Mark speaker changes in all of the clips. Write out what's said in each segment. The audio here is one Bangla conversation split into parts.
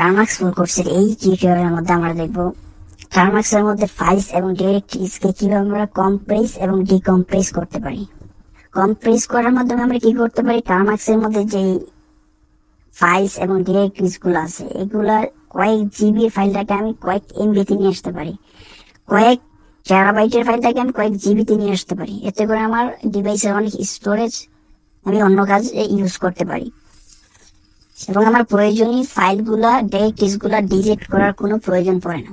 Speaker 1: টার্মাক্স ফুল কোর্সের এই টিউটোরিয়ালের মধ্যে আমরা দেখব টার্মাক্সের মধ্যে ফাইলস এবং ডিরেক্টরিজকে কিভাবে আমরা কম্প্রেস এবং ডিকম্প্রেস করতে পারি। কম্প্রেস করার মাধ্যমে আমরা কি করতে পারি, টার্মাক্সের মধ্যে যে ফাইলস এবং ডিরেক্টরিজ গুলো আছে এগুলার কয়েক জিবির ফাইলটাকে আমি কয়েক এমবিতে নিয়ে আসতে পারি, কয়েক টেরাবাইটের ফাইলটাকে আমি কয়েক জিবিতে নিয়ে আসতে পারি। এতে করে আমার ডিভাইসের অনেক স্টোরেজ আমি অন্য কাজে ইউজ করতে পারি এবং আমার প্রয়োজনীয় ফাইলগুলা ডিরেক্টরিজগুলা ডিলিট করার কোনো প্রয়োজন পড়ে না।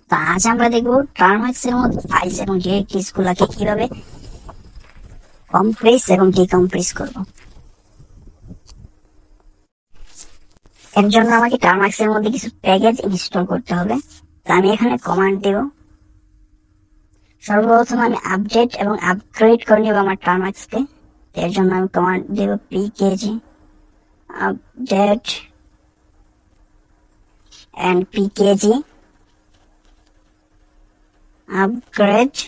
Speaker 1: তো আজ আমরা দেখব টার্মাক্সের মধ্যে ফাইলস এবং ডিরেক্টরিজগুলাকে কিভাবে কম্প্রেস এবং ডিকম্প্রেস করব। এর জন্য আমাকে টার্মাক্সের মধ্যে কিছু প্যাকেজ ইনস্টল করতে হবে। তো আমি এখানে কমান্ড দেব। সর্বপ্রথম আমি আপডেট এবং আপগ্রেড করে নেব আমার টার্মাক্সকে। এর জন্য আমি কমান্ড দেব pkg update and pkg upgrade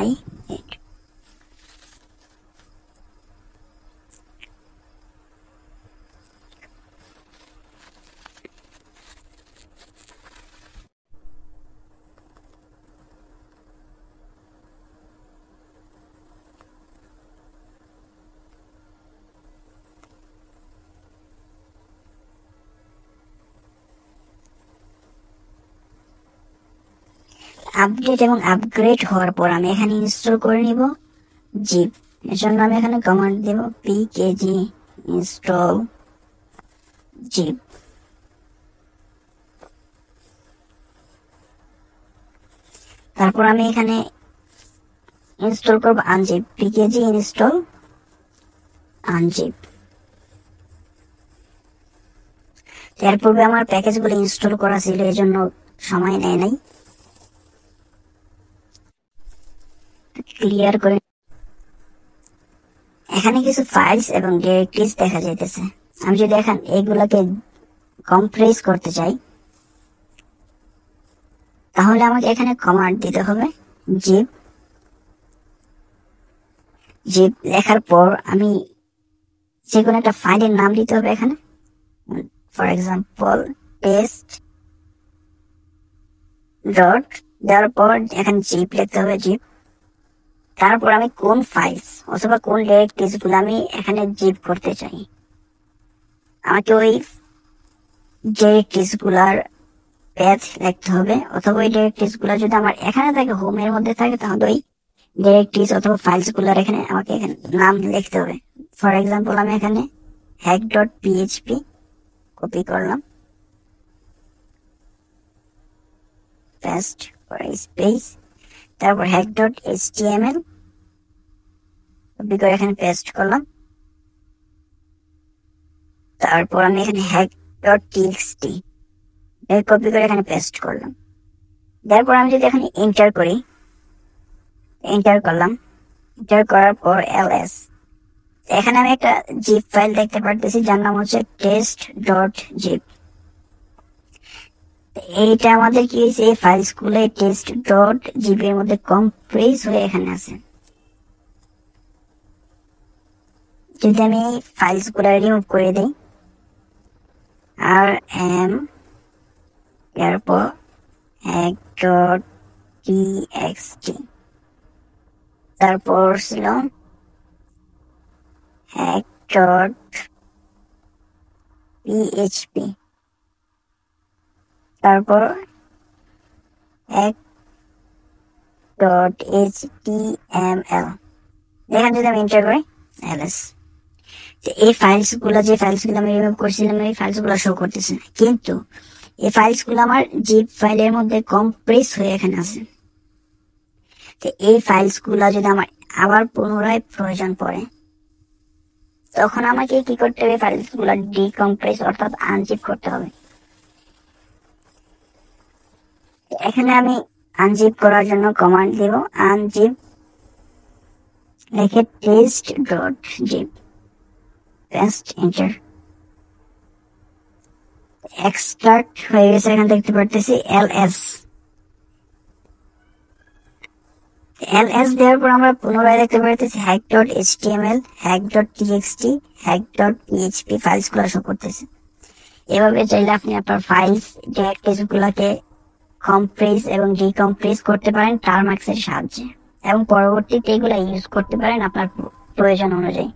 Speaker 1: y8। Update এবং আপগ্রেড হওয়ার পর আমি এখানে ইনস্টল করে নিব জিপ। এর জন্য আমি এখানে কমান্ড দেব pkg install zip। তারপর আমি এখানে ইনস্টল করব unzip, pkg install unzip। এর পূর্বে আমার প্যাকেজগুলো ইনস্টল করা ছিল, এর জন্য সময় নেয় নাই। ক্লিয়ার করে এখানে কিছু ফাইলস এবং ডিরেক্টরিজ দেখা যাইতেছে। আমি যদি এখন এইগুলাকে কম্প্রেস করতে চাই তাহলে আমাকে এখানে কমান্ড দিতে হবে জিপ। জিপ লেখার পর আমি যে কোনো একটা ফাইলের নাম দিতে হবে এখানে, ফর এক্সাম্পল টেস্ট ডট, দেওয়ার পর এখানে জিপ লিখতে হবে জিপ। তারপর আমি কোন ফাইলস অথবা কোন ডিরেক্টরিজ গুলো আমি এখানে জিপ করতে চাই আমাকে ওই ডিরেক্টরিজ গুলার প্যাথ লিখতে হবে, অথবা ওই ডিরেক্টরিজ গুলা যদি আমার এখানে থাকে হোমের মধ্যে থাকে তাহলে ওই ডিরেক্টরিজ অথবা ফাইলস গুলার এখানে আমাকে এখানে নাম লিখতে হবে। ফর এক্সাম্পল আমি এখানে hack.php কপি করলাম, পেস্ট করে স্পেস, তারপর hack.html কপি করে এখানে পেস্ট করলাম। তারপর আমি এখানে hack.txt কপি করে এখানে পেস্ট করলাম। তারপর আমি যদি এখানে এন্টার করি, এন্টার করলাম, এন্টার করার পর ls, এখানে আমি একটা জিপ ফাইল দেখতে পারতেছি যার নাম হচ্ছে test.zip। এইটা আমাদের কি হয়েছে, এই ফাইলস গুলো test.zip এর মধ্যে কম্প্রেস হয়ে এখানে আছে। যদি আমি এই ফাইলস গুলো রিমুভ করে দিই, rm এরপর hack.txt, তারপর ছিল hack.php, তারপর hack.html। এখানে যদি আমি এন্টার করি ls, এই ফাইলস গুলো যে ফাইলস গুলো আমি রিমুভ করছিলাম এই ফাইলস গুলো শো করতেছে না, কিন্তু এই ফাইলস গুলো আমার জিপ ফাইলের মধ্যে কম্প্রেস হয়ে এখানে আছে। তো এই ফাইলস গুলা যদি আমার আবার পুনরায় প্রয়োজন পড়ে তখন আমাকে কি করতে হবে, ফাইলস গুলা ডিকম্প্রেস অর্থাৎ আনজিপ করতে হবে। এখানে আমি আনজিপ করার জন্য কমান্ড দেব unzip লিখে test.zip, পেস্ট, এন্টার। এক্সট্রাক্ট হয়ে গেছে, এখানে দেখতে পারতেছি ls। ls দেওয়ার পর আমরা পুনরায় দেখতে পারতেছি hack.html, hack.txt, hack.php ফাইলস গুলো শো করতেছে। এভাবে চাইলে আপনি আপনার ফাইলস ডিরেক্টরিজ গুলাকে কম্প্রেস এবং ডিকম্প্রেস করতে পারেন টারমাক্স এর সাহায্যে, এবং পরবর্তীতে এগুলা ইউজ করতে পারেন আপনার প্রয়োজন অনুযায়ী।